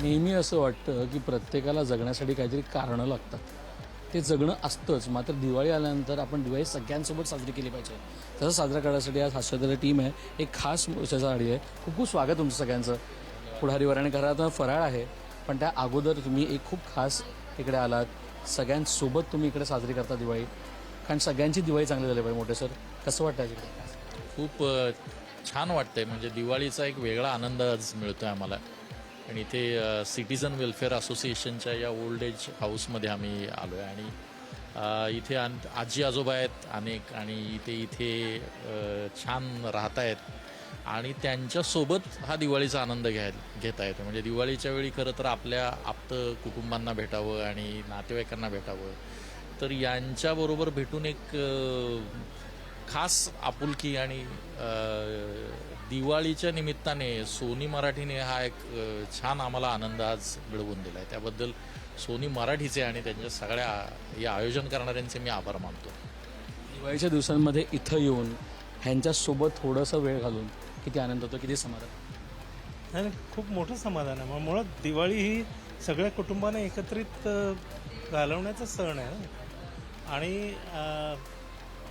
नेहमी असं वाटतं की प्रत्येकाला जगण्यासाठी काहीतरी कारणं लागतात. ते जगणं असतंच, मात्र दिवाळी आल्यानंतर आपण दिवाळी सगळ्यांसोबत साजरी केली पाहिजे. तसं साजरा करण्यासाठी आज हास्यदर टीम आहे, एक खास त्याच्यासाठी आहे. खूप खूप स्वागत तुमचं सगळ्यांचं. पुढारीवर आणि घरात फराळ आहे, पण त्या अगोदर तुम्ही एक खूप खास इकडे आलात. सगळ्यांसोबत तुम्ही इकडे साजरी करता दिवाळी, कारण सगळ्यांची दिवाळी चांगली झाली पाहिजे. मोठे सर, कसं वाटतं इकडे? खूप छान वाटतंय. म्हणजे दिवाळीचा एक वेगळा आनंद आज मिळतो आहे आम्हाला. आणि इथे सिटीजन वेलफेअर असोसिएशनच्या या ओल्ड एज हाऊसमध्ये आम्ही आलो आहे आणि इथे आजी आजोबा आहेत अनेक, आणि इथे छान राहत आहेत आणि त्यांच्यासोबत हा दिवाळीचा आनंद घेता येतो. म्हणजे दिवाळीच्या वेळी खरं तर आपल्या आप्त कुटुंबांना भेटावं आणि नातेवाईकांना भेटावं, तर यांच्याबरोबर भेटून एक खास आपुलकी आणि दिवाळीच्या निमित्ताने सोनी मराठीने हा एक छान आम्हाला आनंद आज मिळवून दिला आहे. त्याबद्दल सोनी मराठीचे आणि त्यांच्या सगळ्या या आयोजन करणाऱ्यांचे मी आभार मानतो. दिवाळीच्या दिवसांमध्ये इथं येऊन ह्यांच्यासोबत थोडंसं वेळ घालून किती आनंद होतो, किती समाधान? आणि खूप मोठं समाधान आहे. मुळात दिवाळी ही सगळ्या कुटुंबाने एकत्रित घालवण्याचा सण आहे आणि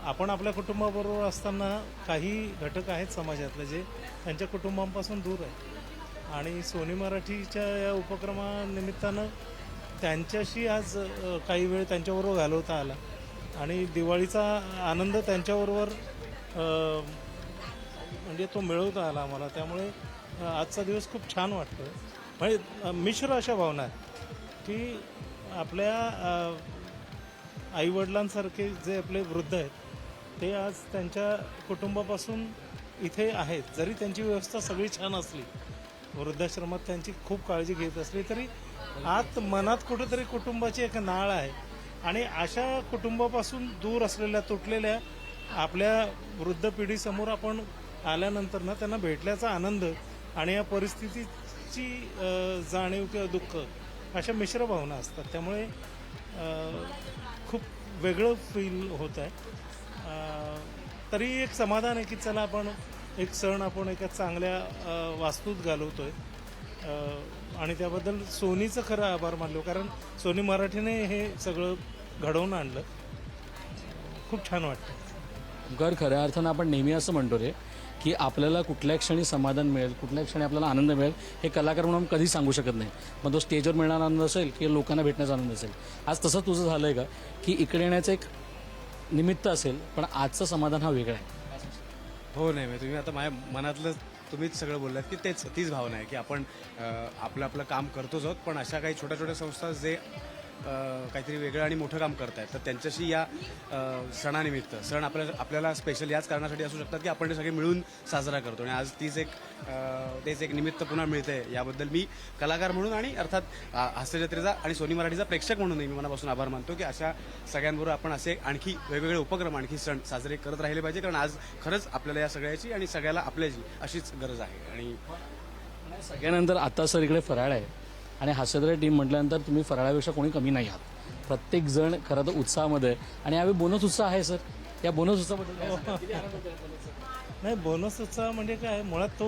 आपण आपल्या कुटुंबाबरोबर असताना काही घटक आहेत समाजातले जे त्यांच्या कुटुंबांपासून दूर आहे, आणि सोनी मराठीच्या या उपक्रमानिमित्तानं त्यांच्याशी आज काही वेळ त्यांच्याबरोबर घालवता आला आणि दिवाळीचा आनंद त्यांच्याबरोबर म्हणजे तो मिळवता आला आम्हाला. त्यामुळे आजचा दिवस खूप छान वाटतो. म्हणजे मिश्र अशा भावना आहेत की आपल्या आईवडिलांसारखे जे आपले वृद्ध आहेत ते आज त्यांच्या कुटुंबापासून इथे आहेत. जरी त्यांची व्यवस्था सगळी छान असली, वृद्धाश्रमात त्यांची खूप काळजी घेत असली, तरी आत मनात कुठेतरी कुटुंबाची एक नाळ आहे. आणि अशा कुटुंबापासून दूर असलेल्या तुटलेल्या आपल्या वृद्ध पिढीसमोर आपण आल्यानंतर ना त्यांना भेटल्याचा आनंद आणि या परिस्थितीची जाणीव किंवा दुःख अशा मिश्र भावना असतात. त्यामुळे खूप वेगळं फील होत आहे. तरी एक समाधान आहे की चला आपण एक सण आपण एका चांगल्या वास्तूत घालवतोय आणि त्याबद्दल सोनीचं खरं आभार मानलो, कारण सोनी मराठीने हे सगळं घडवून आणलं. खूप छान वाटतं. खऱ्या अर्थानं आपण नेहमी असं म्हणतो रे की आपल्याला कुठल्या क्षणी समाधान मिळेल, कुठल्या क्षणी आपल्याला आनंद मिळेल हे कलाकार म्हणून कधी सांगू शकत नाही. मग तो स्टेजवर मिळणारा आनंद असेल की लोकांना भेटण्याचा आनंद असेल. आज तसं तुझं झालं आहे का की इकडे येण्याचं एक निमित्त असेल, पण आजचं समाधान हा वेगळा आहे? हो, नाही मी तुम्ही आता माझ्या मनातलं तुम्हीच सगळं बोललात की तीच भावना आहे की आपण आपलं काम करतोच आहोत, पण अशा काही छोट्या छोट्या संस्था जे काहीतरी वेगळं आणि मोठं काम करतायत, तर त्यांच्याशी या सणानिमित्त सण आपल्याला स्पेशल याच कारणासाठी असू शकतात की आपण ते सगळे मिळून साजरा करतो. आणि आज तेच एक निमित्त पुन्हा मिळते. याबद्दल मी कलाकार म्हणून आणि अर्थात हास्यजत्रेचा आणि सोनी मराठीचा प्रेक्षक म्हणूनही मी मनापासून आभार मानतो की अशा सगळ्यांबरोबर आपण असे आणखी वेगवेगळे उपक्रम, आणखी सण साजरे करत राहिले पाहिजे, कारण आज खरंच आपल्याला या सगळ्याची आणि सगळ्याला आपल्याची अशीच गरज आहे. आणि सगळ्यानंतर आता सर इकडे फराळ आहे आणि हास्यदर टीम म्हटल्यानंतर तुम्ही फराळापेक्षा कोणी कमी नाही आहात. प्रत्येक जण खरं तर उत्साहामध्ये आहे आणि यावेळी बोनस उत्साह आहे सर. या बोनस उत्साहाबद्दल नाही, बोनस उत्साह म्हणजे काय, मुळात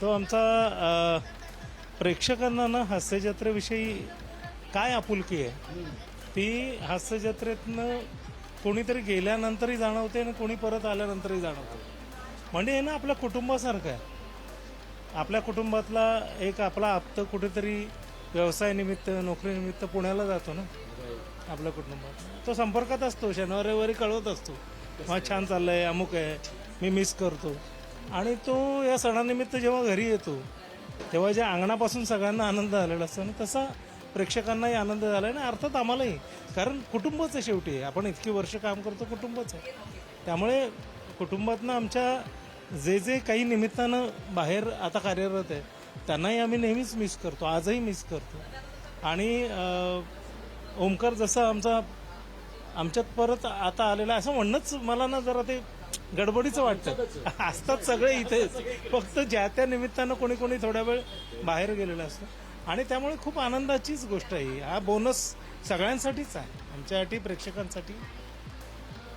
तो आमचा प्रेक्षकांना ना हास्यजत्रेविषयी काय आपुलकी आहे ती हास्यजत्रेतनं कोणीतरी गेल्यानंतरही जाणवते आणि कोणी परत आल्यानंतरही जाणवते. म्हणजे हे ना आपल्या कुटुंबासारखं आहे. आपल्या कुटुंबातला एक आपला आप्त कुठेतरी व्यवसायानिमित्त, नोकरीनिमित्त पुण्याला जातो ना आपल्या कुटुंबात, तो संपर्कात असतो, शनिवारी रविवारी कळवत असतो, मग छान चाललंय, अमुक आहे, मी मिस करतो. आणि तो या सणानिमित्त जेव्हा घरी येतो तेव्हा ज्या अंगणापासून सगळ्यांना आनंद झालेला असतो ना, तसा प्रेक्षकांनाही आनंद झाला आहे आणि अर्थात आम्हालाही, कारण कुटुंबच आहे शेवटी. आपण इतकी वर्ष काम करतो, कुटुंबच आहे. त्यामुळे कुटुंबातनं आमच्या जे काही निमित्तानं बाहेर आता कार्यरत आहे त्यांनाही आम्ही नेहमीच मिस करतो, आजही मिस करतो. आणि ओमकार जसा आमच्यात परत आता आलेला असं म्हणणंच मला ना जरा ते गडबडीचं वाटतं. असतात सगळे इथेच, फक्त ज्या त्या निमित्तानं कोणी थोड्या वेळ बाहेर गेलेलं असतं आणि त्यामुळे खूप आनंदाचीच गोष्ट आहे. हा बोनस सगळ्यांसाठीच आहे, आमच्यासाठी, प्रेक्षकांसाठी.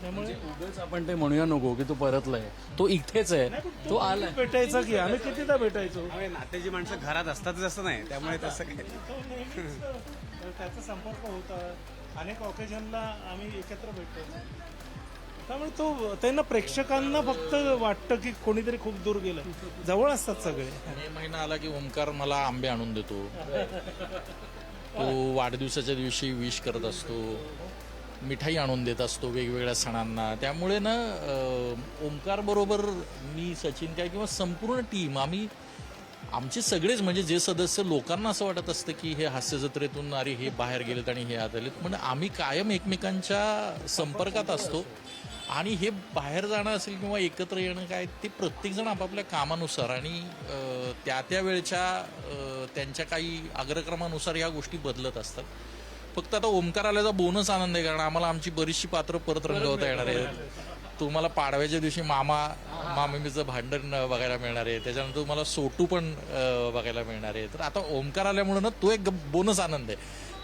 त्यामुळे उगाच आपण ते म्हणूया नको की तो परतलाय, तो इथेच आहे, तो आलाय. भेटायचा की आम्ही कितीदा भेटायचो. आम्ही नात्याची माणसं घरात असतातच असं नाही, त्यामुळे तसं काही तो नेहमीच त्याचा संपर्क होता. अनेक ऑकेजनला आम्ही एकत्र भेटतो. त्यामुळे तो त्यांना प्रेक्षकांना फक्त वाटतं की कोणीतरी खूप दूर गेलं, जवळ असतात सगळे. मे महिना आला की ओमकार मला आंबे आणून देतो, तो वाढदिवसाच्या दिवशी विश करत असतो, मिठाई आणून देत असतो वेगवेगळ्या सणांना. त्यामुळे ना ओमकार बरोबर मी, सचिन काय किंवा संपूर्ण टीम, आमचे सगळेच म्हणजे जे सदस्य, लोकांना असं वाटत असतं की हे हास्य जत्रेतून अरे हे बाहेर गेलेत आणि हे आत आलेत, म्हणजे आम्ही कायम एकमेकांच्या संपर्कात असतो. आणि हे बाहेर जाणं असेल किंवा एकत्र येणं काय, ते प्रत्येकजण आपापल्या कामानुसार आणि त्या वेळच्या त्यांच्या काही अग्रक्रमानुसार या गोष्टी बदलत असतात. फक्त आता ओमकार आल्याचा बोनस आनंद आहे, कारण आम्हाला आमची बरीचशी पात्र परत रंगवता येणार आहेत. तुम्हाला पाडव्याच्या दिवशी मामीचं भांडण बघायला मिळणार आहे, त्याच्यानंतर तुम्हाला सोटू पण बघायला मिळणार आहे. तर आता ओमकार आल्यामुळे ना तो एक बोनस आनंद आहे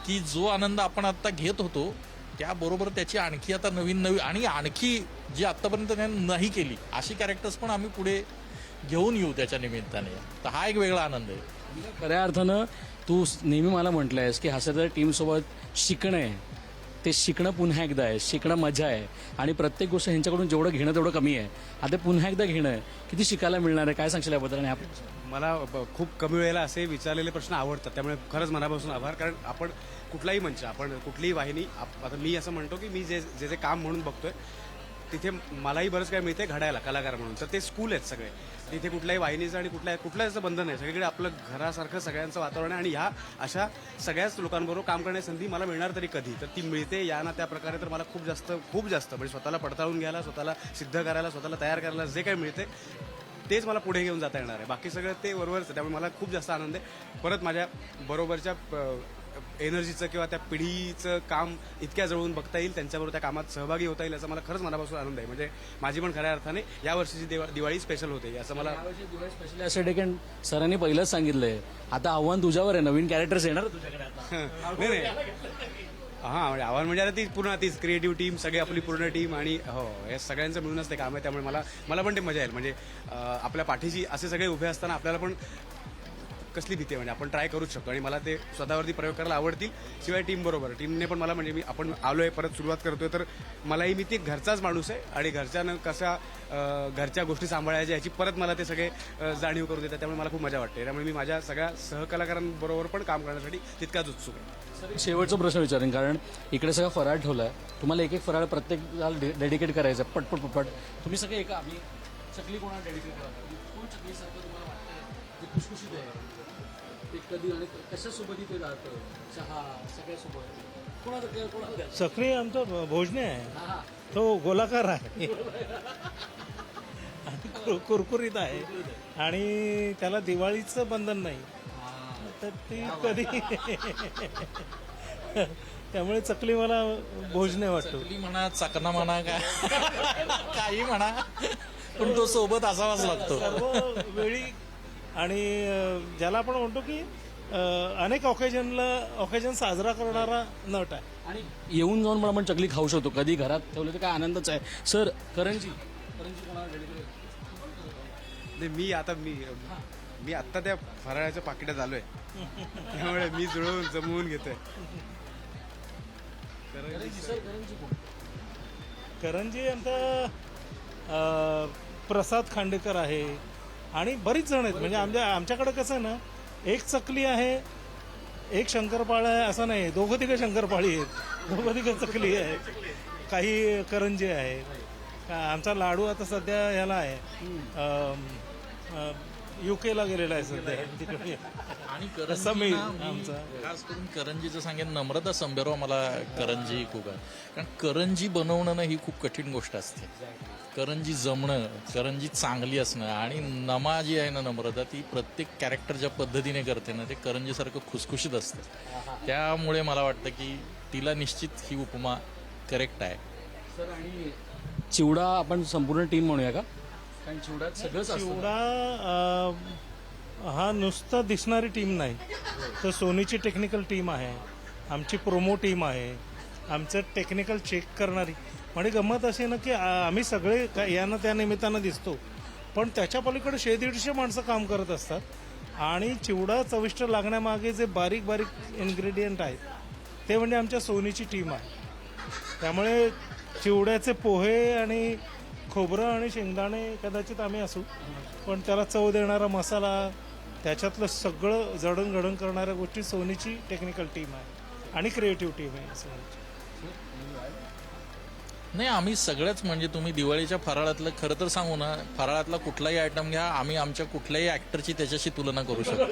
की जो आनंद आपण आता घेत होतो त्याबरोबर त्याची आणखी आता नवीन आणि आणखी जी आत्तापर्यंत त्याने नाही केली अशी कॅरेक्टर्स पण आम्ही पुढे घेऊन येऊ त्याच्या निमित्ताने. तर हा एक वेगळा आनंद आहे. खऱ्या अर्थानं तू नेहमी मला म्हटलंयस की हास्यजत्रा टीमसोबत शिकणं आहे, ते शिकणं पुन्हा एकदा आहे, शिकणं मजा आहे. आणि प्रत्येक गोष्ट ह्यांच्याकडून जेवढं घेणं तेवढं कमी आहे. आता पुन्हा एकदा घेणं आहे, किती शिकायला मिळणार आहे, काय सांगशील याबद्दल? आणि मला खूप कमी वेळेला असे विचारलेले प्रश्न आवडतात, त्यामुळे खरंच मनापासून आभार. कारण आपण कुठलाही मंच, आपण कुठलीही वाहिनी, आता मी असं म्हणतो की मी जे जे काम म्हणून बघतोय तिथे मलाही बरंच काय मिळते घडायला कलाकार म्हणून. तर ते स्कूल आहेत सगळे, तिथे कुठल्याही वाहिनीचं आणि कुठल्याच बंधन नाही. सगळीकडे आपलं घरासारखं सगळ्यांचं वातावरण आहे. आणि ह्या अशा सगळ्याच लोकांबरोबर काम करण्याची संधी मला मिळणार तरी कधी, तर ती मिळते या ना त्या प्रकारे. तर मला खूप जास्त म्हणजे स्वतःला पडताळून घ्यायला, स्वतःला सिद्ध करायला, स्वतःला तयार करायला जे काही मिळते तेच मला पुढे घेऊन जाता येणार आहे. बाकी सगळं ते बरोबरच आहे. त्यामुळे मला खूप जास्त आनंद आहे. परत माझ्या बरोबरच्या एनर्जीचं किंवा त्या पिढीचं काम इतक्या जवळून बघता येईल, त्यांच्याबरोबर त्या कामात सहभागी होता येईल, याचा मला खरंच मनापासून आनंद आहे. म्हणजे माझी पण खऱ्या अर्थाने या वर्षीची दिवाळी स्पेशल होते असं मला. स्पेशली असं डेकन सरांनी पहिलंच सांगितलंय, आता आव्हान तुझ्यावर आहे, नवीन कॅरेक्टर्स येणार तुझ्याकडे आता. नाही हां, म्हणजे आव्हान म्हणजे आता तीच क्रिएटिव्ह टीम, सगळी आपली पूर्ण टीम, आणि हो हे सगळ्यांचं मिळूनच ते काम आहे. त्यामुळे मला पण ते मजा येईल. म्हणजे आपल्या पाठीशी असे सगळे उभे असताना आपल्याला पण कसली भीती आहे, म्हणजे आपण ट्राय करूच शकतो. आणि मला ते स्वतःवरती प्रयोग करायला आवडतील. शिवाय टीमने पण मला, म्हणजे आपण आलोय, परत सुरुवात करतोय, तर मलाही, मी ती घरचाच माणूस आहे आणि घरच्यानं कशा घरच्या गोष्टी सांभाळायच्या याची परत मला ते सगळे जाणीव करून देतात. त्यामुळे मला खूप मजा वाटते. त्यामुळे मी माझ्या सगळ्या सहकलाकारांबरोबर पण काम करण्यासाठी तितकाच उत्सुक आहे. सर, एक शेवटचा प्रश्न विचारेन, कारण इकडे सगळं फराळ ठेवलाय, तुम्हाला एक फराळ प्रत्येकाला डेडिकेट करायचं आहे, पटपट. तुम्ही सगळे एका, आम्ही चकली कोणाला डेडिकेट करा, कोण चकलीसारखं तुम्हाला वाटतं जे खुशखुशीत आहे, ते कधी आणि कशासोबत ते जातं, चहा सगळ्यासोबत, कोणाला द्या? चक्री आमचा भोजने आहे, तो गोलाकार आहे आणि कुरकुरीत आहे आणि त्याला दिवाळीचं बंधन नाही, तर ती कधी त्यामुळे चकली मला भोजने वाटतो. चकली म्हणा, चकना म्हणा, काही म्हणा, पण तो सोबत असावाच लागतो सर्व वेळी. आणि ज्याला आपण म्हणतो की अनेक ऑकेजन साजरा करणारा नट आहे. आणि येऊन जाऊन पण आपण चकली खाऊ शकतो, कधी घरात ठेवलं तर काय आनंदच आहे. सर, करंजी कोणाला डेडिकेट? मी आत्ता त्या फराळाच्या पाकिटात आलोय, त्यामुळे मी जमवून घेतोय. करंजी आमचा प्रसाद खांडेकर आहे आणि बरीच जण आहेत. म्हणजे आमच्याकडे कसं आहे ना, एक चकली आहे, एक शंकरपाळा आहे असं नाही, दोघं तिघं शंकरपाळी आहेत, दोघं तिघं चकली आहे, काही करंजी आहे. आमचा लाडू आता सध्या ह्याला आहे, UK ला गेलेला आहे सध्या तिकडे. आणि समीर आमचा. खास करून करंजीचं सांगेन, नम्रता संभेराव मला करंजी खूप आहे. कारण करंजी बनवणं ही खूप कठीण गोष्ट असते. करंजी जमणं, करंजी चांगली असणं, आणि नमा जी आहे ना नम्रता, ती प्रत्येक कॅरेक्टर ज्या पद्धतीने करते ना, ते करंजीसारखं खुसखुशीत असतं. त्यामुळे मला वाटतं की तिला निश्चित ही उपमा करेक्ट आहे. सर, आणि चिवडा आपण संपूर्ण टीम म्हणूया का? कारण चिवड्यात सगळंच असतं. चिवडा हा नुसता दिसणारी टीम नाही, तर सोनीची टेक्निकल टीम आहे, आमची प्रोमो टीम आहे, आमचं टेक्निकल चेक करणारी, म्हणजे गंमत अशी ना की आम्ही सगळे यांना त्या निमित्तानं दिसतो, पण त्याच्या पलीकडे 100-150 माणसं काम करत असतात आणि चिवडा चविष्ट लागण्यामागे जे बारीक बारीक इन्ग्रेडियंट आहेत ते म्हणजे आमच्या सोनीची टीम आहे. त्यामुळे चिवड्याचे पोहे आणि खोबरं आणि शेंगदाणे कदाचित आम्ही असू, पण त्याला चव देणारा मसाला, त्याच्यातलं सगळं जडणघडण करणाऱ्या गोष्टी सोनीची टेक्निकल टीम आहे आणि क्रिएटिव्ह टीम आहे सोनीची. नाही, आम्ही सगळ्याच म्हणजे तुम्ही दिवाळीच्या फराळातलं खरं तर सांगू ना, फराळातला कुठलाही आयटम घ्या, आम्ही आमच्या कुठल्याही ऍक्टरची त्याच्याशी तुलना करू शकतो.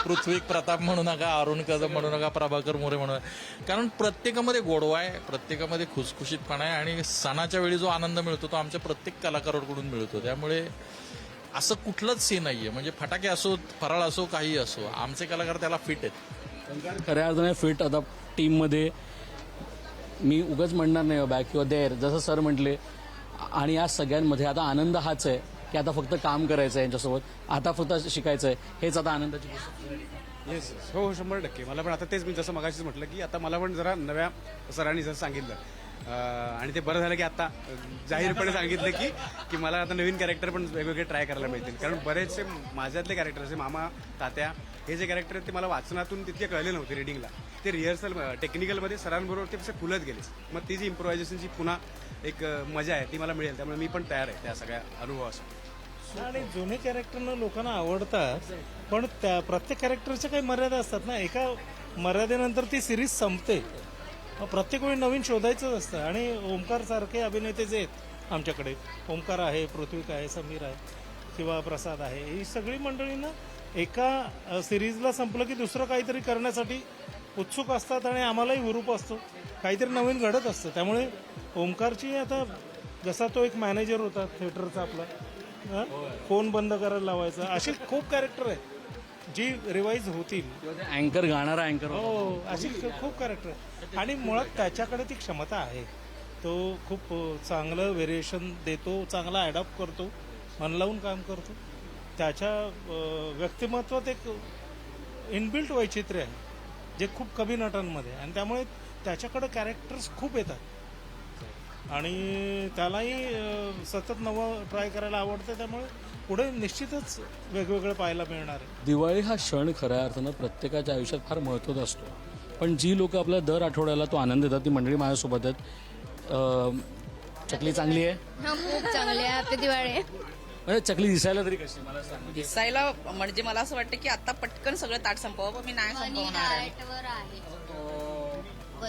पृथ्वी प्रताप म्हणू नका, अरुण कदम म्हणू नका, प्रभाकर मोरे म्हणू नका, कारण प्रत्येकामध्ये गोडवा आहे, प्रत्येकामध्ये खुसखुशीतपणा आहे आणि सणाच्या वेळी जो आनंद मिळतो तो आमच्या प्रत्येक कलाकाराकडून मिळतो. त्यामुळे असं कुठलंच सीन नाहीये, म्हणजे फटाके असो, फराळ असो, काही असो, आमचे कलाकार त्याला फिट आहेत. खऱ्या अर्थाने फिट आता टीममध्ये मी उगाच म्हणणार नाही बॅक किंवा देर, जसं सर म्हटले. आणि या सगळ्यांमध्ये आता आनंद हाच आहे की आता फक्त काम करायचं आहे यांच्यासोबत, आता फक्त शिकायचं आहे, हेच आता आनंदाची गोष्ट आहे. येस, हो हो, 100%. मला पण आता तेच मी जसं मगाशीच म्हटलं की आता मला पण जरा नव्या सरांनी जसं सांगितलं आणि ते बरं झालं की आता जाहीरपणे सांगितलं की मला आता नवीन कॅरेक्टर पण वेगवेगळे ट्राय करायला मिळतील. कारण बरेचसे माझ्यातले कॅरेक्टर असे मामा, तात्या, हे जे कॅरेक्टर आहेत ते मला वाचनातून तितके कळले नव्हते रिडिंगला. ते रिहर्सल टेक्निकलमध्ये सरांबरोबर ते कसे फुलत गेले. मग ती जी इम्प्रोव्हायझेशनची पुन्हा एक मजा आहे ती मला मिळेल. त्यामुळे मी पण तयार आहे त्या सगळ्या अनुभवासाठी. आणि जुने कॅरेक्टरनं लोकांना आवडतात, पण त्या प्रत्येक कॅरेक्टरच्या काही मर्यादा असतात ना. एका मर्यादेनंतर ती सिरीज संपते. मग प्रत्येक वेळी नवीन शोधायचंच असतं. आणि ओमकार सारखे अभिनेते जे आहेत आमच्याकडे, ओमकार आहे, पृथ्वीक आहे, समीर आहे किंवा प्रसाद आहे, ही सगळी मंडळी ना एका सिरीजला संपलं की दुसरं काहीतरी करण्यासाठी उत्सुक असतात आणि आम्हालाही हुरूप असतो, काहीतरी नवीन घडत असतं. त्यामुळे ओमकारची आता जसा तो एक मॅनेजर होता थिएटरचा आपला, फोन बंद करायला लावायचा, अशी खूप कॅरेक्टर आहेत जी रिवाईज होतील. अँकर, गाणारा अँकर. हो, अशी खूप कॅरेक्टर आहे. आणि मुळात त्याच्याकडे ती क्षमता आहे. तो खूप चांगलं व्हेरिएशन देतो, चांगला ॲडॉप्ट करतो, मन लावून काम करतो. त्याच्या व्यक्तिमत्वात एक इनबिल्ट वैचित्र्य आहे जे खूप कमी नटांमध्ये, आणि त्यामुळे त्याच्याकडे कॅरेक्टर्स खूप येतात आणि त्यालाही सतत नवं ट्राय करायला आवडतं. त्यामुळे पुढे निश्चितच वेगवेगळं पाहायला मिळणार आहे. दिवाळी हा क्षण खऱ्या अर्थानं प्रत्येकाच्या आयुष्यात फार महत्त्वाचा असतो, पण जी लोक आपल्याला दर आठवड्याला तो आनंद देतात ती मंडळी माझ्यासोबत आहेत. चकली चांगली आहे, खूप चांगली आहे. हॅपी दिवाळी. म्हणजे चकली दिसायला तरी कशी मला सांग. दिसायला म्हणजे मला असं वाटतं की आता पटकन सगळं ताट संपवावं, पण मी नाही संपवणार आहे.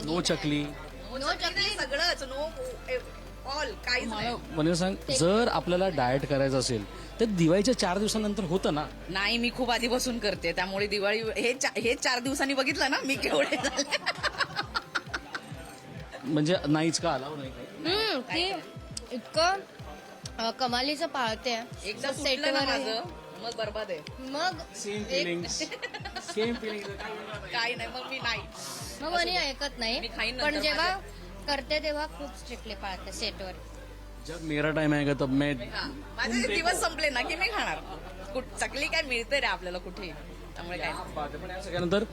नो चकली. नो चकली सगळंच, नो ऑल, काहीच नाही. म्हणजे सांग, जर आपल्याला डाएट करायचं असेल तर दिवाळीच्या 4 दिवसानंतर होतं ना. नाही, मी खूप आधीपासून करते, त्यामुळे दिवाळी हे 4 दिवसांनी बघितलं ना मी केवढे झाले. म्हणजे नाहीच का अलाव नाही. ती इतकं कमालीचं पाळते. एकदा सुटलं ना माझं मग बरबाद आहे. मग सेम फिलिंग्स. काही नाही, मग मी नाही. मग मनी ऐकत नाही, मी खाईन पण नंतर जेव्हा करते तेव्हा खूप स्ट्रिक्टली पाळते सेटवर. जब मेरा टाइम आएगा तब मैं. माझे दिवस संपले ना की मी खाणार. चकली काय मिळते रे आपल्याला कुठे, त्यामुळे काय पण या सगळ्यानंतर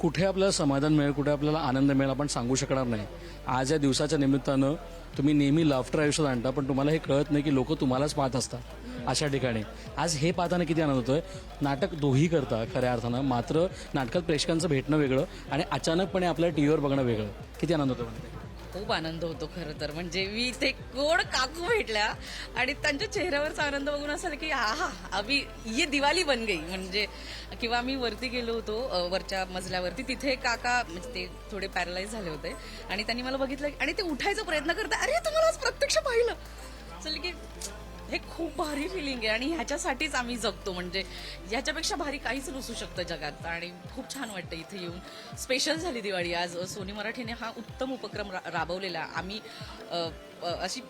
कुठे आपल्याला समाधान मिळेल, कुठे आपल्याला आनंद मिळेल आपण सांगू शकणार नाही. आज या दिवसाच्या निमित्तानं तुम्ही नेहमी लाफ्टर आयुष्यात आणता, पण तुम्हाला हे कळत नाही की लोक तुम्हालाच पाहत असतात अशा ठिकाणी. आज हे पाहताना किती आनंद होतोय. नाटक दोही करता खऱ्या अर्थानं, मात्र नाटकात प्रेक्षकांचं भेटणं वेगळं आणि अचानकपणे आपल्या टीव्हीवर बघणं वेगळं. किती आनंद होतो म्हणते. खूप आनंद होतो खरं तर. म्हणजे मी ते गोड काकू भेटल्या आणि त्यांच्या चेहऱ्यावरचा आनंद बघून असं की हा अभी ये दिवाळी बन गई. म्हणजे किंवा आम्ही वरती गेलो होतो वरच्या मजल्यावरती, तिथे काका म्हणजे ते थोडे पॅरलाइज झाले होते आणि त्यांनी मला बघितलं आणि ते उठायचा प्रयत्न करतात, अरे तुम्हाला आज प्रत्यक्ष पाहिलं. चल की हे खूप भारी फिलिंग आहे आणि ह्याच्यासाठीच आम्ही जगतो. म्हणजे ह्याच्यापेक्षा भारी काहीच नसू शकतं जगात. आणि खूप छान वाटतं इथे येऊन. स्पेशल झाली दिवाळी आज. सोनी मराठीने हा उत्तम उपक्रम राबवलेला. आम्ही अशी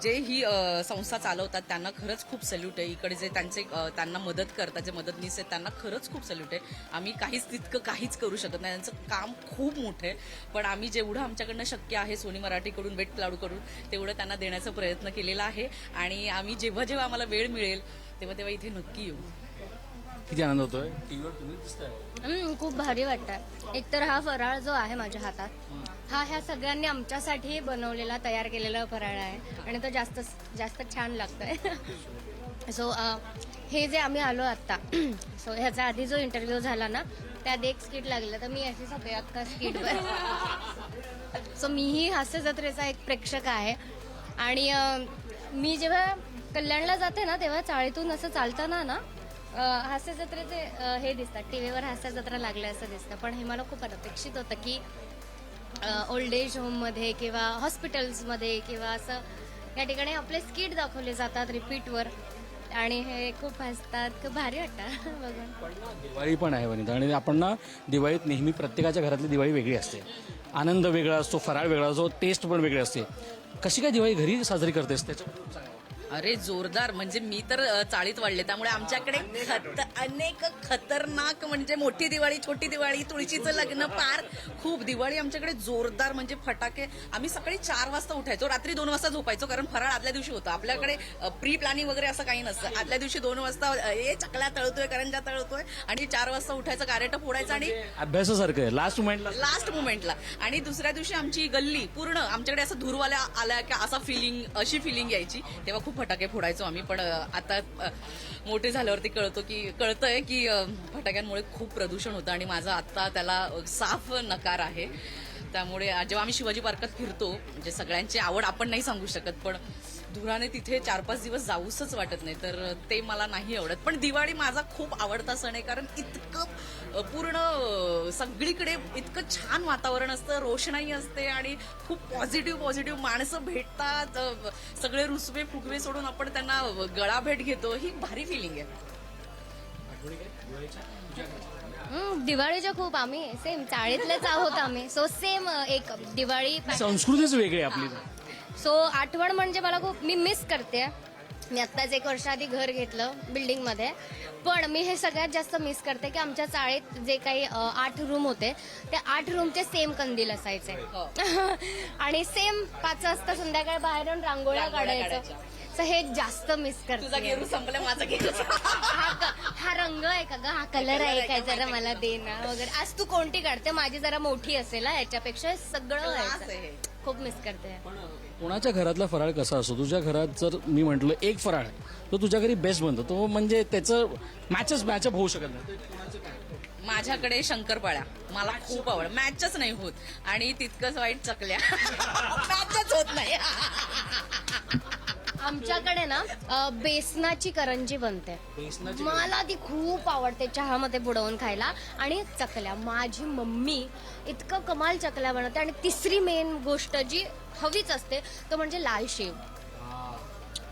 जे ही संस्था चालवतात त्यांना खरंच खूप सल्यूट आहे. इकडे जे त्यांना मदत करतात, जे मदतनीस आहेत त्यांना खरंच खूप सल्यूट आहे. आम्ही तितकं काहीच करू शकत नाही, त्यांचं काम खूप मोठं आहे. पण आम्ही जेवढं आमच्याकडनं शक्य आहे सोनी मराठीकडून, वेट लाडूकडून, तेवढं त्यांना देण्याचा प्रयत्न केलेला आहे. आणि आम्ही जेव्हा जेव्हा आम्हाला वेळ मिळेल तेव्हा इथे नक्की येऊ. किती आनंद होतोय. टीव्हीवर तुम्ही दिसताय. खूप भारी वाटतं. एकतर हा फराळ जो आहे माझ्या हातात हा ह्या सगळ्यांनी आमच्यासाठी बनवलेला तयार केलेला फराळ आहे आणि तो जास्त जास्त छान लागतोय. सो हे जे आम्ही आलो आत्ता सो ह्याचा आधी जो इंटरव्ह्यू झाला ना त्यात एक स्किट लागलं तर मी अशीच होते अख्खा स्किटवर. सो मीही हास्य जत्रेचा एक प्रेक्षक आहे आणि मी जेव्हा कल्याणला जाते ना तेव्हा चाळीतून असं चालताना ना हास्य जत्रेचे हे दिसतात टीव्हीवर हास्य जत्रा लागल्या असं दिसतं. पण हे मला खूप अपेक्षित होतं की ओल्ड एज होममध्ये किंवा हॉस्पिटल्समध्ये किंवा असं या ठिकाणी आपले स्किट दाखवले जातात रिपीटवर आणि हे खूप हसतात, खूप भारी वाटतं बघून. दिवाळी पण आहे वनिता आणि आपण ना दिवाळीत नेहमी प्रत्येकाच्या घरातली दिवाळी वेगळी असते. आनंद वेगळा असतो, फराळ वेगळा असतो, टेस्ट पण वेगळी असते. कशी काय दिवाळी घरी साजरी करतेस त्याच्याबद्दल सांगा. अरे जोरदार, म्हणजे मी तर चाळीत वाढले त्यामुळे आमच्याकडे अनेक खतरनाक म्हणजे मोठी दिवाळी, छोटी दिवाळी, तुळशीचं लग्न, पार खूप दिवाळी आमच्याकडे जोरदार. म्हणजे फटाके आम्ही सकाळी 4 वाजता उठायचो, रात्री 2 वाजता झोपायचो कारण फराळ आदल्या दिवशी होतं. आपल्याकडे प्री प्लॅनिंग वगैरे असं काही नसतं. आदल्या दिवशी 2 वाजता चकल्या तळतोय, करंजा तळतोय आणि 4 वाजता उठायचं, गारेटं फोडायचं आणि अभ्यासासारखं आहे लास्ट मुमेंटला. आणि दुसऱ्या दिवशी आमची गल्ली पूर्ण आमच्याकडे असं धुरवाल्या आल्या की अशी फिलिंग यायची. तेव्हा खूप फटाके फोडायचो आम्ही. पण आता मोठे झाल्यावरती कळतंय की फटाक्यांमुळे खूप प्रदूषण होतं आणि माझा आता त्याला साफ नकार आहे. त्यामुळे जेव्हा आम्ही शिवाजी पार्कात फिरतो म्हणजे सगळ्यांची आवड आपण नाही सांगू शकत पण धुराने तिथे 4-5 दिवस जाऊसच वाटत नाही, तर ते मला नाही आवडत. पण दिवाळी माझा खूप आवडता सण आहे कारण इतकं पूर्ण सगळीकडे इतकं छान वातावरण असतं, रोषणाई असते आणि खूप पॉझिटिव्ह माणसं भेटतात, सगळे रुसवे फुगवे सोडून आपण त्यांना गळा भेट घेतो. ही भारी फिलिंग आहे. दिवाळीच्या खूप आम्ही सेम चाळीतलेच आहोत आम्ही. सो सेम एक दिवाळी संस्कृतीच वेगळी आहे आपली. सो आठवण म्हणजे मला खूप मी मिस करते. मी आत्ताच 1 वर्ष आधी घर घेतलं बिल्डिंगमध्ये, पण मी हे सगळ्यात जास्त मिस करते की आमच्या चाळीत जे काही 8 रूम होते त्या 8 रूमचे सेम कंदील असायचे आणि सेम 5 वाजता संध्याकाळी बाहेर येऊन रांगोळ्या काढायचं. सो हे जास्त मिस तुझा करते. गेरू संपला, माझा गेरू हा रंग आहे का ग, हा कलर आहे काय, जरा मला दे ना वगैरे. आज तू कोणती काढते, माझी जरा मोठी असेल याच्यापेक्षा, हे सगळं व्हायचं. खूप मिस करते. कोणाच्या घरातला फराळ कसा असतो? तुझ्या घरात जर मी म्हटलं एक फराळ तो तुझ्या घरी बेस्ट बनतो, तो म्हणजे त्याचं मॅचअप होऊ शकत नाही. माझ्याकडे शंकरपाळ्या मला खूप आवड, मॅचच नाही होत. आणि तितकंच वाईट चकल्या मॅचच होत नाही. आमच्याकडे ना बेसनाची करंजी बनते, मला ती खूप आवडते चहामध्ये बुडवून खायला. आणि चकल्या माझी मम्मी इतकं कमाल चकल्या बनवते. आणि तिसरी मेन गोष्ट जी हवीच असते तो म्हणजे लाल शेव.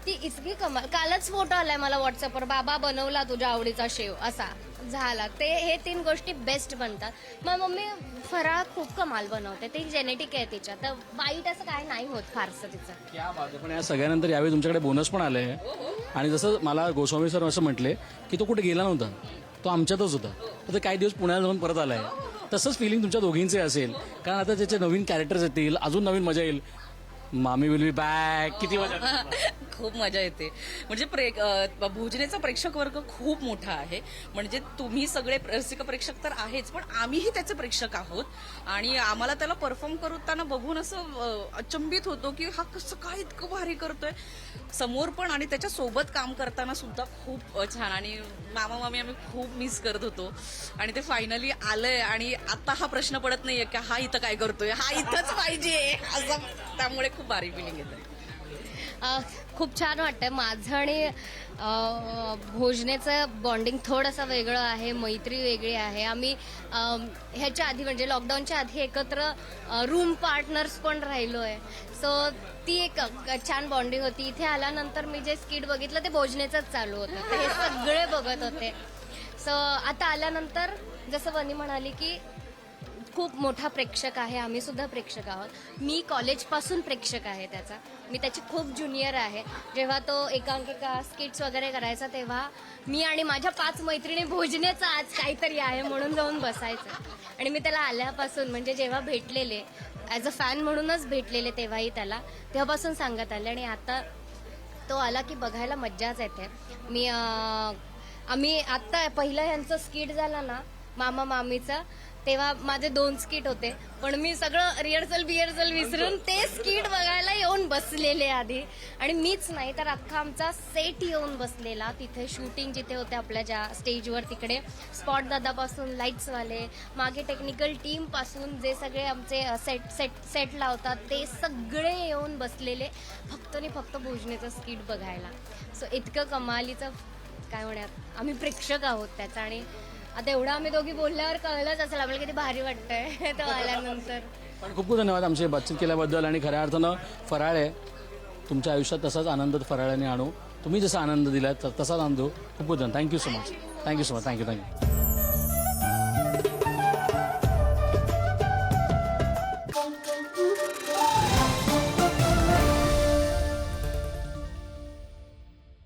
ती इतकी कमाल. कालच फोटो आलाय मला व्हॉट्सअपवर, बाबा बनवला तुझ्या आवडीचा शेव असा झाला. हे 3 गोष्टी बेस्ट बनतात. मग मम्मी फराळ खूप कमाल बनवते, ते जेनेटिक आहे तिच्या, तर वाईट असं काय नाही होत फारसं तिचं. पण या सगळ्यानंतर यावेळी तुमच्याकडे बोनस पण आलाय आणि जसं मला गोस्वामी सर असं म्हटले की तो कुठे गेला नव्हता, तो आमच्यातच होता. तर काही दिवस पुण्याला जाऊन परत आलाय. तसंच फिलिंग तुमच्या दोघींचे असेल कारण आता त्याचे नवीन कॅरेक्टर्स येतील, अजून नवीन मजा येईल. मामी विल बी बॅक. किती मजा खूप मजा येते. म्हणजे भोजनेचा प्रेक्षक वर्ग खूप मोठा आहे. म्हणजे तुम्ही सगळे रसिक प्रेक्षक तर आहेच, पण आम्हीही त्याचे प्रेक्षक आहोत आणि आम्हाला त्याला परफॉर्म करताना बघून असं अचंबित होतो की हा कसं काय इतकं भारी करतोय समोर पण, आणि त्याच्या सोबत काम करताना सुद्धा खूप छान. आणि मामा मामी आम्ही खूप मिस करत होतो आणि ते फायनली आलंय. आणि आता हा प्रश्न पडत नाहीये की हा इथं काय करतोय, हा इथंच पाहिजे असं. त्यामुळे खूप भारी फिलिंग येते. खूप छान वाटतंय. माझं आणि भोजनेचं बॉन्डिंग थोडंसं वेगळं आहे, मैत्री वेगळी आहे. आम्ही ह्याच्या आधी म्हणजे लॉकडाऊनच्या आधी एकत्र रूम पार्टनर्स पण राहिलो आहे. सो ती एक छान बॉन्डिंग होती. इथे आल्यानंतर मी जे स्किट बघितलं ते भोजनेचंच चालू होतं, तर हे सगळे बघत होते. सो आता आल्यानंतर जसं वनी म्हणाली की खूप मोठा प्रेक्षक आहे, आम्ही सुद्धा प्रेक्षक आहोत. मी कॉलेजपासून प्रेक्षक आहे त्याचा, मी त्याची खूप ज्युनियर आहे. जेव्हा तो एकांकिका स्किट्स वगैरे करायचा तेव्हा मी आणि माझ्या 5 मैत्रिणी भोजनेचं आज काहीतरी आहे म्हणून जाऊन बसायचं. आणि मी त्याला आल्यापासून म्हणजे जेव्हा भेटलेले ॲज अ फॅन म्हणूनच भेटलेले तेव्हाही त्याला, तेव्हापासून सांगत आले. आणि आता तो आला की बघायला मज्जाच येते. आम्ही आत्ता पहिलं ह्यांचं स्किट झालं ना मामा मामीचं, तेव्हा माझे 2 स्किट होते, पण मी सगळं रिहर्सल विसरून ते स्किट बघायला येऊन बसलेले आधी. आणि मीच नाही तर अख्खा आमचा सेट येऊन बसलेला तिथे. शूटिंग जिथे होते आपल्या ज्या स्टेजवर तिकडे स्पॉट दादापासून लाईट्सवाले, मागे टेक्निकल टीम पासून जे सगळे आमचे सेट लावतात ते सगळे येऊन बसलेले फक्त आणि फक्त भोजनेचं स्किट बघायला. सो इतकं कमालीचं काय म्हणूयात आम्ही प्रेक्षक आहोत त्याचा. आणि आता एवढं आम्ही दोघी बोलल्यावर कळलंच असेल आपल्याला किती भारी वाटतंय तो आल्यानंतर. पण खूप खूप धन्यवाद आमची बातचीत केल्याबद्दल. आणि खऱ्या अर्थानं फराळ आहे तुमच्या आयुष्यात तसाच आनंद फराळाने आणू. तुम्ही जसा आनंद दिला तसाच आनंद खूप खूप धन्यवाद. Thank you so much. थँक्यू.